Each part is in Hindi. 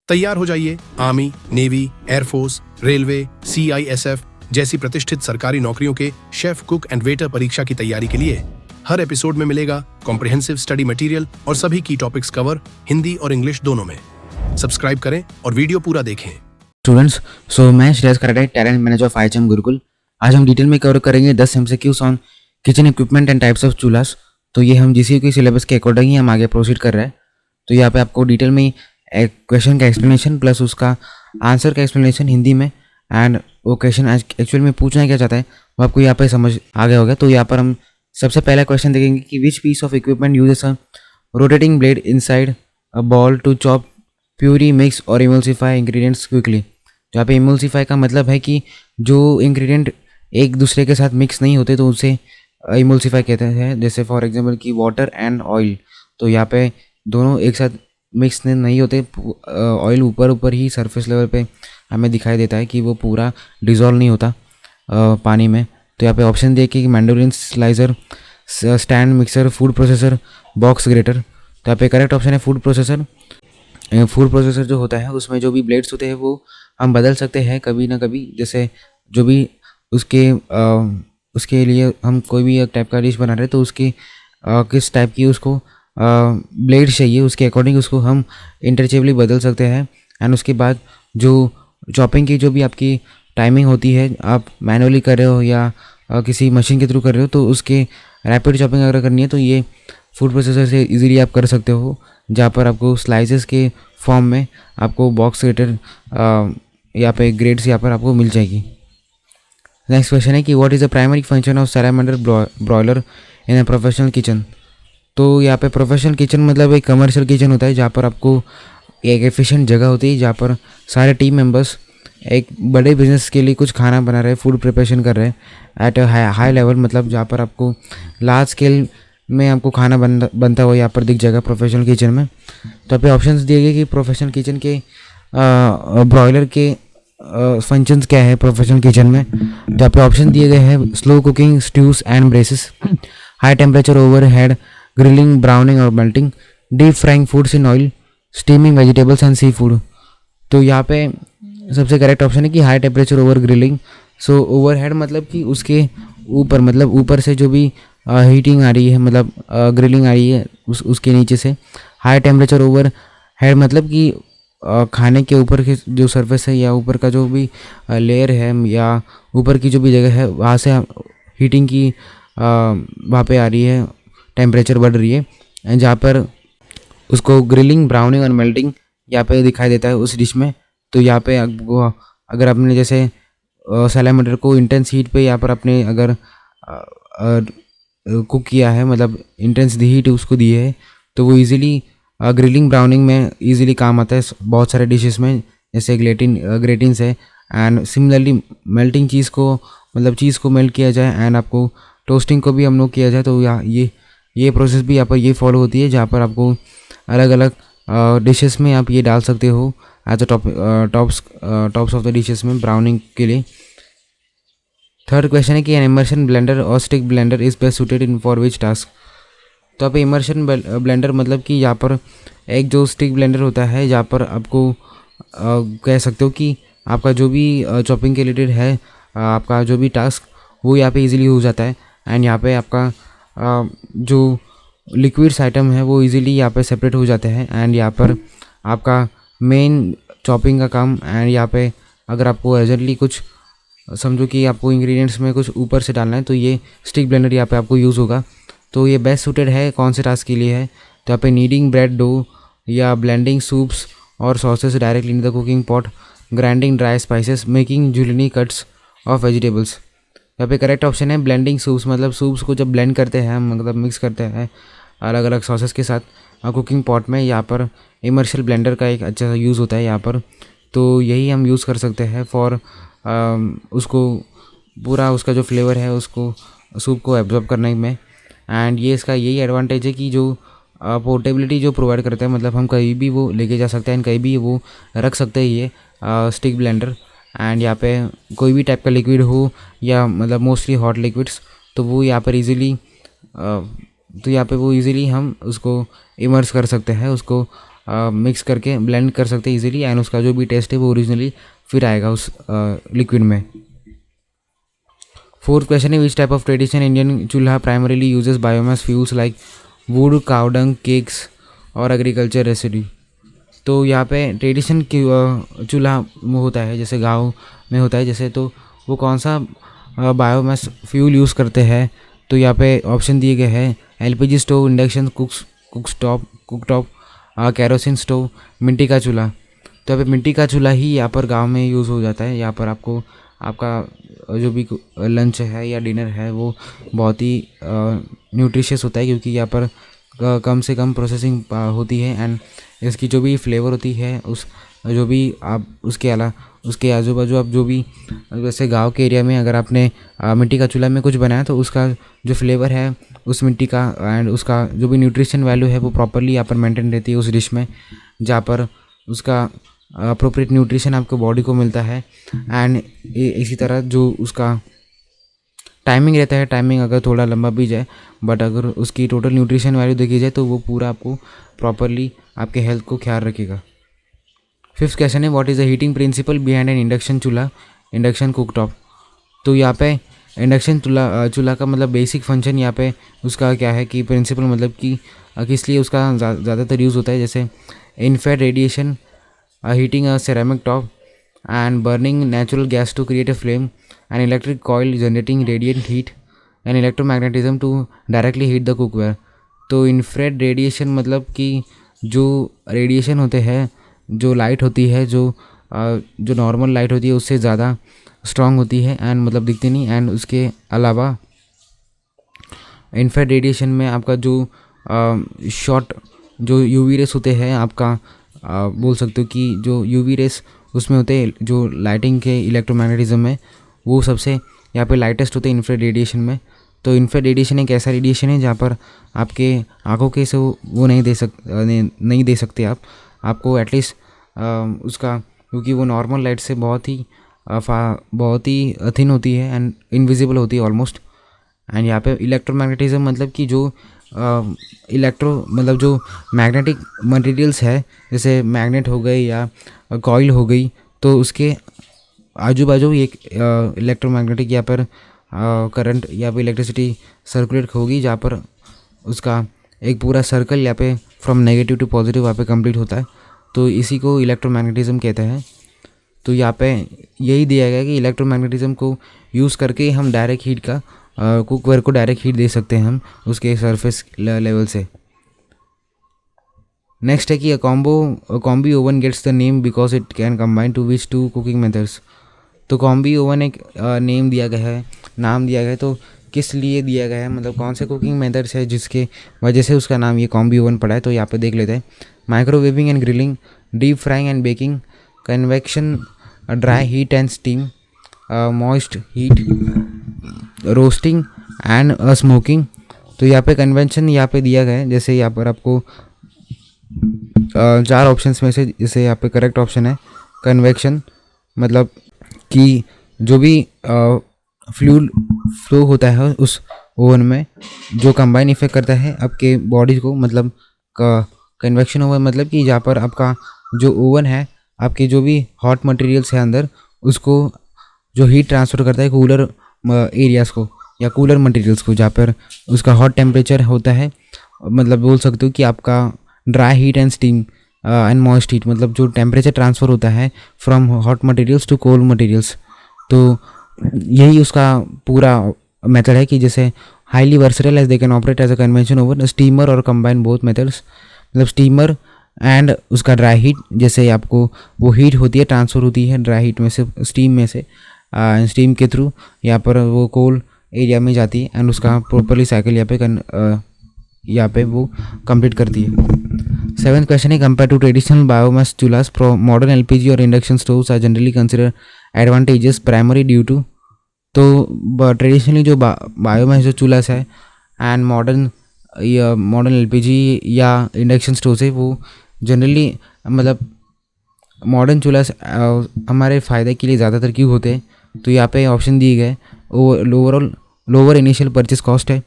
तैयार हो जाइए army, navy, air force, railway, CISF जैसी प्रतिष्ठित सरकारी नौकरियों के शेफ, कुक एंड वेटर परीक्षा की तैयारी के लिए। हर एपिसोड में मिलेगा कॉम्प्रिहेंसिव स्टडी मटेरियल और सभी की टॉपिक्स कवर हिंदी और इंग्लिश दोनों में। सब्सक्राइब करें और वीडियो पूरा देखें। स्टूडेंट्स, सो मैं Shreyas Karate, talent manager of IHM Gurukul. आज हम डिटेल में कवर करेंगे 10 MCQs on kitchen equipment and types of chulhas. तो ये हम GCE के सिलेबस के अकॉर्डिंग ही हम आगे प्रोसीड कर रहे हैं। तो यहाँ पे आपको डिटेल में एक क्वेश्चन का एक्सप्लेनेशन प्लस उसका आंसर का एक्सप्लेनेशन हिंदी में, एंड वो क्वेश्चन एक्चुअल में पूछना क्या चाहता है वो आपको यहाँ पे समझ आ गया होगा। तो यहाँ पर हम सबसे पहला क्वेश्चन देखेंगे कि which piece of equipment uses a rotating blade inside a bowl to chop puree, mix और इमल्सिफाई इंग्रेडिएंट्स क्विकली। यहाँ पे इमल्सिफाई का मतलब है कि जो इंग्रेडिएंट एक दूसरे के साथ मिक्स नहीं होते तो उसे इमल्सिफाई कहते हैं। जैसे फॉर एग्जांपल कि वाटर एंड ऑयल, तो यहाँ पे दोनों एक साथ मिक्स नहीं होते। ऑयल ऊपर ही सरफेस लेवल पे हमें दिखाई देता है कि वो पूरा डिज़ोल्व नहीं होता पानी में। तो यहाँ पे ऑप्शन दिए कि mandolin, slicer, stand mixer, food processor, box greater. तो यहाँ पे करेक्ट ऑप्शन है फूड प्रोसेसर। फूड प्रोसेसर जो होता है उसमें जो भी ब्लेड्स होते हैं वो हम बदल सकते हैं कभी ना कभी। जैसे जो भी उसके लिए हम कोई भी एक टाइप का डिश बना रहे हैं तो उसकी किस टाइप की उसको ब्लेड चाहिए उसके अकॉर्डिंग उसको हम इंटरचेबली बदल सकते हैं। एंड उसके बाद जो चॉपिंग की जो भी आपकी टाइमिंग होती है, आप मैनुअली कर रहे हो या किसी मशीन के थ्रू कर रहे हो, तो उसके रैपिड चॉपिंग अगर करनी है तो ये फूड प्रोसेसर से इजीली आप कर सकते हो, जहाँ पर आपको स्लाइसेस के फॉर्म में आपको बॉक्स ग्रेटर यहाँ पे ग्रेड्स यहाँ पर आपको मिल जाएगी। नेक्स्ट क्वेश्चन है कि what is the primary function of salamander broiler in a professional kitchen. तो यहाँ पे प्रोफेशनल किचन मतलब एक कमर्शियल किचन होता है जहाँ पर आपको एक एफिशिएंट जगह होती है जहाँ पर सारे टीम मेंबर्स एक बड़े बिजनेस के लिए कुछ खाना बना रहे हैं, फूड प्रिपरेशन कर रहे हैं एट अ हाई लेवल, मतलब जहाँ पर आपको लार्ज स्केल में आपको खाना बनता हुआ यहाँ पर दिख जाएगा प्रोफेशनल किचन में। तो यहाँ पे ऑप्शंस दिए गए कि प्रोफेशनल किचन के ब्रॉयलर के फंक्शंस क्या है प्रोफेशनल किचन में। जहाँ पे ऑप्शन दिए गए हैं slow cooking, stews and braises, high temperature overhead, grilling, browning और melting, deep frying foods in oil, steaming vegetables and seafood. तो यहाँ पे सबसे करेक्ट ऑप्शन है कि high temperature over grilling. So overhead मतलब कि उसके ऊपर, मतलब ऊपर से जो भी हीटिंग आ रही है, मतलब ग्रिलिंग आ रही है उसके नीचे से। हाई टेम्परेचर ओवर हेड मतलब कि खाने के ऊपर के जो सरफेस है या ऊपर का जो भी लेयर है या ऊपर की जो भी जगह है वहाँ से हीटिंग की वहाँ पे आ रही है, टेम्परेचर बढ़ रही है, जहाँ पर उसको ग्रिलिंग, ब्राउनिंग और मेल्टिंग यहाँ पे दिखाई देता है उस डिश में। तो यहाँ पे अगर आपने जैसे सैलेमैंडर को इंटेंस हीट पे यहाँ पर आपने अगर कुक किया है, मतलब इंटेंस हीट उसको दी है, तो वो इजीली ग्रिलिंग, ब्राउनिंग में इजीली काम आता है बहुत सारे डिशेस में, जैसे ग्रेटिंग्स है। एंड सिमिलरली मेल्टिंग चीज़ को, मतलब चीज़ को मेल्ट किया जाए एंड आपको टोस्टिंग को भी हम लोग किया जाए, तो ये प्रोसेस भी यहाँ पर ये फॉलो होती है, जहाँ पर आपको अलग अलग डिशेस में आप ये डाल सकते हो as a tops of the dishes में ब्राउनिंग के लिए। थर्ड क्वेश्चन है कि एन इमर्शन ब्लेंडर और stick blender is best suited in for which task. तो आप इमर्शन ब्लेंडर मतलब कि यहाँ पर एक जो स्टिक ब्लेंडर होता है, जहाँ पर आपको कह सकते हो कि आपका जो भी चॉपिंग के रिलेटेड है, आपका जो भी टास्क वो यहाँ पे इजीली हो जाता है। एंड यहाँ पे आपका जो लिक्विड्स आइटम है वो इजीली यहाँ पे सेपरेट हो जाते हैं। एंड यहाँ पर आपका मेन चॉपिंग का काम, एंड यहाँ पे अगर आपको अर्जेंटली कुछ समझो कि आपको इंग्रेडिएंट्स में कुछ ऊपर से डालना है तो ये स्टिक ब्लेंडर यहाँ पे आपको यूज़ होगा। तो ये बेस्ट सूटेड है कौन से टास्क के लिए है, तो यहाँ पे नीडिंग ब्रेड डो या ब्लेंडिंग सूप्स और sauces directly in the cooking pot, grinding dry spices, making julienne cuts of vegetables. यहाँ पे करेक्ट ऑप्शन है ब्लेंडिंग सूप्स, मतलब सूप्स को जब ब्लेंड करते हैं हम, मतलब मिक्स करते हैं अलग अलग सॉसेस के साथ कुकिंग पॉट में, यहाँ पर इमर्शियल ब्लेंडर का एक अच्छा यूज़ होता है यहाँ पर। तो यही हम यूज़ कर सकते हैं फॉर उसको पूरा उसका जो फ्लेवर है उसको सूप को एब्जॉर्ब करने में। एंड ये इसका यही एडवांटेज है कि जो पोर्टेबिलिटी जो प्रोवाइड करता है, मतलब हम कहीं भी वो लेके जा सकते हैं, कहीं भी वो रख सकते हैं ये स्टिक ब्लेंडर। एंड यहाँ पे कोई भी टाइप का लिक्विड हो या मतलब मोस्टली हॉट लिक्विड्स, तो वो यहाँ पर इजीली हम उसको इमर्स कर सकते हैं, उसको मिक्स करके ब्लेंड कर सकते हैं इजीली, एंड उसका जो भी टेस्ट है वो ओरिजिनली फिर आएगा उस लिक्विड में। फोर्थ क्वेश्चन है, which type of traditional Indian chulha primarily uses biomass fuels like wood, cow dung, cakes और एग्रीकल्चर रेसिड्यू। तो यहाँ पे ट्रेडिशन की चूल्हा में होता है, जैसे गाँव में होता है जैसे, तो वो कौन सा बायोमास फ्यूल यूज़ करते हैं। तो यहाँ पे ऑप्शन दिए गए हैं, LPG stove, induction cooktop, kerosene stove, मिट्टी का चूल्हा। तो यहाँ पे मिट्टी का चूल्हा ही यहाँ पर गांव में यूज़ हो जाता है। यहाँ पर आपको आपका जो भी लंच है या डिनर है वो बहुत ही न्यूट्रिशियस होता है, क्योंकि यहाँ पर कम से कम प्रोसेसिंग होती है, एंड इसकी जो भी फ्लेवर होती है उस जो भी आप उसके आजू बाजू आप जो भी, वैसे गांव के एरिया में अगर आपने मिट्टी का चूल्हा में कुछ बनाया तो उसका जो फ्लेवर है उस मिट्टी का एंड उसका जो भी न्यूट्रिशन वैल्यू है वो प्रॉपरली यहाँ पर मेंटेन रहती है उस डिश में, जहाँ पर उसका अप्रोप्रिएट न्यूट्रिशन आपको बॉडी को मिलता है। एंड इसी तरह जो उसका टाइमिंग रहता है, टाइमिंग अगर थोड़ा लंबा भी जाए बट अगर उसकी टोटल न्यूट्रिशन वैल्यू देखी जाए तो वो पूरा आपको प्रॉपरली आपके हेल्थ को ख्याल रखेगा। फिफ्थ क्वेश्चन है, what is the heating principle behind N induction चूल्हा, इंडक्शन कुकटॉप। तो यहाँ पे इंडक्शन चूल्हा का मतलब बेसिक फंक्शन यहाँ पे उसका क्या है कि प्रिंसिपल मतलब कि किस लिए उसका ज़्यादातर यूज़ होता है, जैसे infrared radiation, heating a ceramic top and burning natural gas to create a flame, an electric coil generating radiant heat, and electromagnetism to directly heat the cookware। तो इन्फ्रारेड रेडिएशन मतलब कि जो रेडिएशन होते हैं, जो लाइट होती है, जो नॉर्मल लाइट होती है उससे ज़्यादा स्ट्रांग होती है एंड मतलब दिखती नहीं। एंड उसके अलावा इन्फ्रारेड रेडिएशन में आपका जो शॉर्ट जो यूवी रेस होते हैं, आपका बोल सकते हो कि जो यूवी रेस उसमें होते हैं, जो लाइटिंग के इलेक्ट्रोमैग्नेटिज्म में वो सबसे यहाँ पे लाइटेस्ट होते हैं इन्फ्रारेड रेडिएशन में। तो इन्फ्रारेड रेडिएशन एक ऐसा रेडिएशन है जहाँ पर आपके आँखों के से वो नहीं दे सकते आपको एटलीस्ट उसका, क्योंकि वो नॉर्मल लाइट से बहुत ही थिन होती है एंड इनविजिबल होती है ऑलमोस्ट। एंड यहाँ पे इलेक्ट्रोमैग्नेटिज्म मतलब कि जो मतलब जो मैग्नेटिक मटेरियल्स है, जैसे मैग्नेट हो गए या कॉइल हो गई, तो उसके आजू बाजू एक इलेक्ट्रोमैग्नेटिक यहाँ पर करंट या फिर इलेक्ट्रिसिटी सर्कुलेट होगी, जहाँ पर उसका एक पूरा सर्कल यहाँ पे फ्रॉम नेगेटिव टू पॉजिटिव यहाँ पे कंप्लीट होता है। तो इसी को इलेक्ट्रोमैग्नेटिज्म कहते हैं। तो यहाँ पे यही दिया गया कि इलेक्ट्रोमैग्नेटिज्म को यूज़ करके हम डायरेक्ट हीट का कुकवेयर को डायरेक्ट हीट दे सकते हैं हम उसके सरफेस लेवल से। नेक्स्ट है कि combi oven gets the name because it can combine two which two cooking methods. तो कॉम्बी ओवन एक नाम दिया गया है, तो किस लिए दिया गया है, मतलब कौन से कुकिंग मेथड्स है जिसके वजह से उसका नाम ये कॉम्बी ओवन पड़ा है। तो यहाँ पे देख लेते हैं, microwaving and grilling, deep frying and baking, convection, dry heat and steam, moist heat, roasting and smoking. तो यहाँ पे कन्वेंशन यहाँ पे दिया गया है, जैसे यहाँ पर आपको 4 ऑप्शंस में से जैसे यहाँ पे करेक्ट ऑप्शन है कन्वेक्शन, मतलब कि जो भी फ्लूइड फ्लो होता है उस ओवन में जो कंबाइन इफेक्ट करता है आपके बॉडी को, मतलब कन्वेक्शन ओवन मतलब कि जहाँ पर आपका जो ओवन है आपके जो भी हॉट मटेरियल्स है अंदर उसको जो हीट ट्रांसफ़र करता है कूलर एरियाज़ को या कूलर मटेरियल्स को, जहाँ पर उसका हॉट टेम्परेचर होता है, मतलब बोल सकते हो कि आपका dry heat and steam and moist heat, मतलब जो टेम्परेचर ट्रांसफ़र होता है from hot materials to cold materials. तो यही उसका पूरा मेथड है कि जैसे highly versatile as they can operate as a convention oven, steamer और कंबाइन बोथ मेथड्स, मतलब स्टीमर एंड उसका ड्राई हीट, जैसे आपको वो हीट होती है ट्रांसफ़र होती है ड्राई हीट में से स्टीम में से, स्टीम के थ्रू यहाँ पर वो कोल्ड एरिया में जाती है एंड उसका प्रॉपरली साइकिल यहाँ पे वो कंप्लीट करती है। 7th क्वेश्चन है, compare to traditional biomass chulhas modern LPG और induction stoves are generally consider advantages primary due to. तो ट्रेडिशनली जो बायोमास जो चूल्हास है एंड मॉडर्न एलपीजी या इंडक्शन स्टोव्स है वो जनरली मतलब मॉडर्न चूल्हास हमारे फ़ायदे के लिए ज़्यादातर क्यों होते हैं। तो यहाँ पे ऑप्शन दिए गए, लोअर इनिशियल परचेस कॉस्ट है,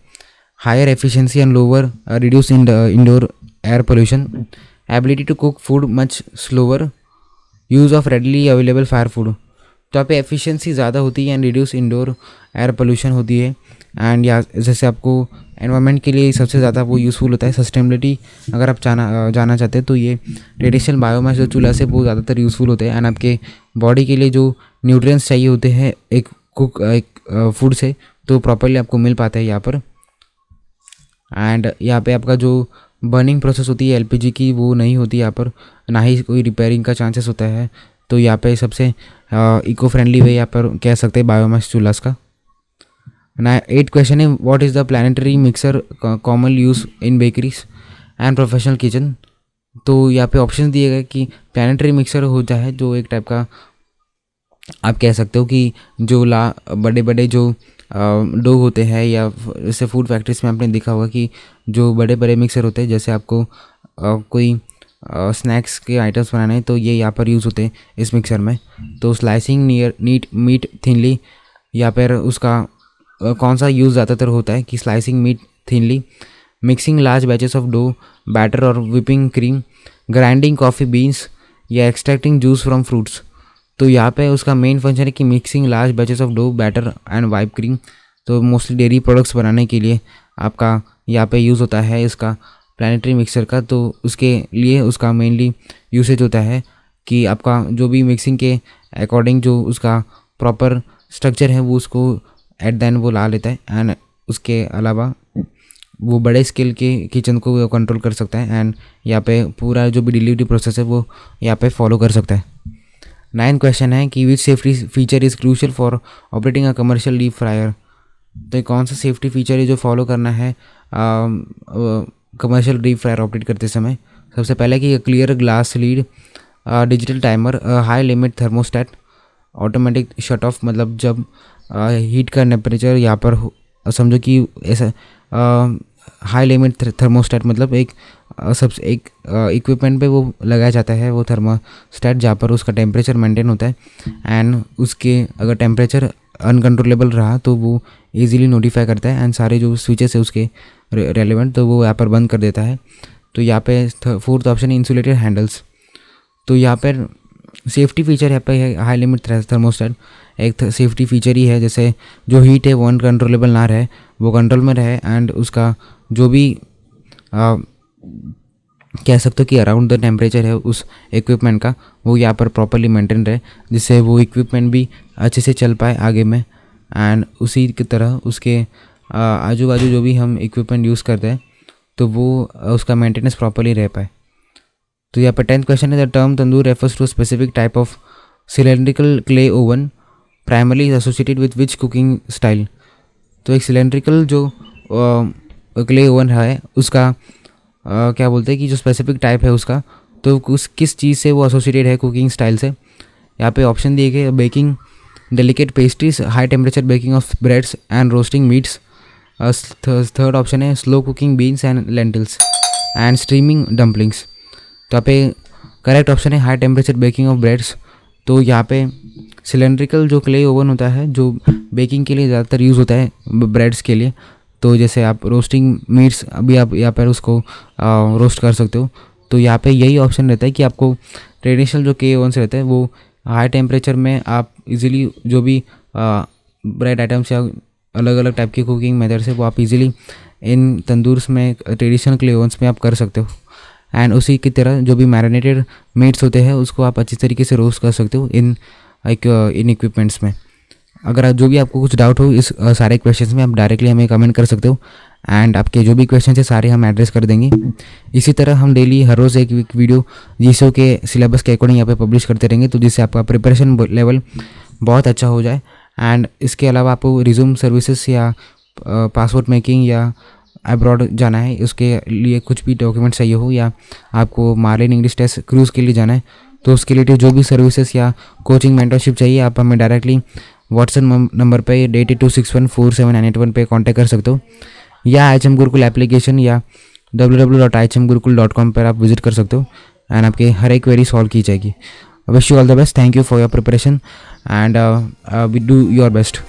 higher efficiency and lower reduce indoor air pollution ability to cook food much slower, use of readily available fire food. तो यहाँ पे एफिशिएंसी ज़्यादा होती है and reduce indoor air pollution होती है। एंड या जैसे आपको एनवायरनमेंट के लिए सबसे ज़्यादा वो यूज़फुल होता है। सस्टेनेबिलिटी अगर आप जाना चाहते हैं तो ये ट्रेडिशनल बायोमास जो चूल्हा से वो ज़्यादातर यूज़फुल होते हैं। एंड आपके बॉडी के लिए जो न्यूट्रिएंट्स चाहिए होते हैं एक फूड से, तो प्रॉपरली आपको मिल पाता है यहाँ पर। एंड यहाँ पे आपका जो बर्निंग प्रोसेस होती है एलपीजी की वो नहीं होती यहाँ पर, ना ही कोई रिपेयरिंग का चांसेस होता है। तो यहाँ पे सबसे इको फ्रेंडली वे यहाँ पर कह सकते हैं बायोमास चूल्हा का। ना 8 क्वेश्चन है, what is the planetary mixer common use in bakeries and professional kitchen. तो यहाँ पे ऑप्शन दिए गए कि प्लानिटरी मिक्सर होता है जो एक टाइप का आप कह सकते हो कि जो बड़े बड़े जो डो होते हैं, या जैसे फूड फैक्ट्रीज में आपने देखा होगा कि जो बड़े बड़े मिक्सर होते हैं, जैसे आपको कोई स्नैक्स के आइटम्स बनाने हैं तो ये यहाँ पर यूज़ होते हैं इस मिक्सर में। तो स्लाइसिंग मीट थिनली, यहाँ पर उसका कौन सा यूज़ ज़्यादातर होता है कि slicing meat thinly, mixing large batches of dough batter और whipping cream, grinding coffee beans या एक्सट्रैक्टिंग जूस फ्रॉम फ्रूट्स। तो यहाँ पे उसका मेन फंक्शन है कि mixing large batches of dough batter and whip cream. तो मोस्टली डेयरी प्रोडक्ट्स बनाने के लिए आपका यहाँ पे यूज़ होता है इसका प्लानिटरी मिक्सर का। तो उसके लिए उसका मेनली यूसेज होता है कि आपका जो भी मिक्सिंग के अकॉर्डिंग जो उसका प्रॉपर स्ट्रक्चर है वो उसको एट द एंड वो ला लेता है। एंड उसके अलावा वो बड़े स्केल के किचन को कंट्रोल कर सकता है। एंड यहाँ पे पूरा जो भी डिलीवरी प्रोसेस है वो यहाँ पे फॉलो कर सकता है। 9 क्वेश्चन है कि which safety feature is crucial for operating a commercial deep fryer. तो कौन सा सेफ्टी फीचर है जो फॉलो करना है कमर्शियल डीप फ्रायर ऑपरेट करते समय। सबसे पहले कि clear glass lead, digital timer, high limit thermostat, automatic shut off, मतलब जब हीट का टेम्परेचर यहाँ पर समझो कि ऐसा हाई लिमिट थर्मोस्टेट मतलब एक इक्विपमेंट पे वो लगाया जाता है वो थर्मोस्टेट जहाँ पर उसका टेम्परेचर मेंटेन होता है। एंड उसके अगर टेम्परेचर अनकंट्रोलेबल रहा तो वो इजीली नोटिफाई करता है एंड सारे जो स्विचेस है उसके रेलेवेंट तो वो यहाँ पर बंद कर देता है। तो यहाँ पे 4th ऑप्शन है इंसुलेटेड हैंडल्स। तो यहाँ पर सेफ्टी फीचर यहाँ पे है हाई लिमिट थर्मोस्टेट, एक सेफ्टी फीचर ही है जैसे जो हीट है वो अनकंट्रोलेबल ना रहे, वो कंट्रोल में रहे। एंड उसका जो भी कह सकते हो कि अराउंड द टेम्परेचर है उस इक्विपमेंट का वो यहाँ पर प्रॉपरली मेंटेन रहे, जिससे वो इक्विपमेंट भी अच्छे से चल पाए आगे में। एंड उसी की तरह उसके आजू बाजू जो भी हम इक्विपमेंट यूज़ करते हैं तो वो उसका मेंटेनेंस प्रॉपरली रह पाए। तो यहाँ पर 10th क्वेश्चन है, the term tandoor refers to specific type of cylindrical clay oven primarily associated with which cooking style. तो एक सिलेंड्रिकल जो क्ले ओवन है उसका क्या बोलते हैं कि जो स्पेसिफिक टाइप है उसका, तो किस चीज़ से वो एसोसिएटेड है कुकिंग स्टाइल से। यहाँ पे ऑप्शन दिए गए, baking delicate pastries, high temperature baking of breads and roasting meats. 3rd option है slow cooking beans and lentils and streaming dumplings. तो यहाँ पे करेक्ट ऑप्शन है high temperature baking of breads. तो यहाँ पे सिलेंड्रिकल जो क्ले ओवन होता है जो बेकिंग के लिए ज़्यादातर यूज़ होता है ब्रेड्स के लिए। तो जैसे आप रोस्टिंग मीट्स अभी आप यहाँ पर उसको रोस्ट कर सकते हो। तो यहाँ पे यही ऑप्शन रहता है कि आपको ट्रेडिशनल जो क्ले ओवन रहता है वो हाई टेम्परेचर में आप इजीली जो भी ब्रेड आइटम्स या अलग अलग टाइप की कुकिंग मेथड से वो आप इजीली इन तंदूर्स में ट्रेडिशनल क्ले ओवंस में आप कर सकते हो। एंड उसी की तरह जो भी मैरिनेटेड मीट्स होते हैं उसको आप अच्छी तरीके से रोस्ट कर सकते हो इन इक्विपमेंट्स में। अगर जो भी आपको कुछ डाउट हो इस सारे क्वेश्चंस में आप डायरेक्टली हमें कमेंट कर सकते हो एंड आपके जो भी क्वेश्चन है सारे हम एड्रेस कर देंगे। इसी तरह हम डेली हर रोज़ एक वीडियो जीएसओ के सिलेबस के अकॉर्डिंग यहाँ पे पब्लिश करते रहेंगे, तो जिससे आपका प्रिपरेशन लेवल बहुत अच्छा हो जाए। एंड इसके अलावा आपको रिज्यूम सर्विसेज या पासपोर्ट मेकिंग या अब्रॉड जाना है, उसके लिए कुछ भी डॉक्यूमेंट चाहिए हो, या आपको मार्लिन इंग्लिश टेस्ट क्रूज़ के लिए जाना है, तो उसके लिए जो भी सर्विसेज या कोचिंग मेंटरशिप चाहिए आप हमें डायरेक्टली व्हाट्सएप नंबर पे 8826147981 पे कांटेक्ट कर सकते हो, या IHM गुरुकुल एप्लीकेशन या www.ihmgurukul.com पर आप विजिट कर सकते हो एंड आपके हर एक क्वेरी सॉल्व की जाएगी। Wish you all the best, thank you for your preparation and we do your best.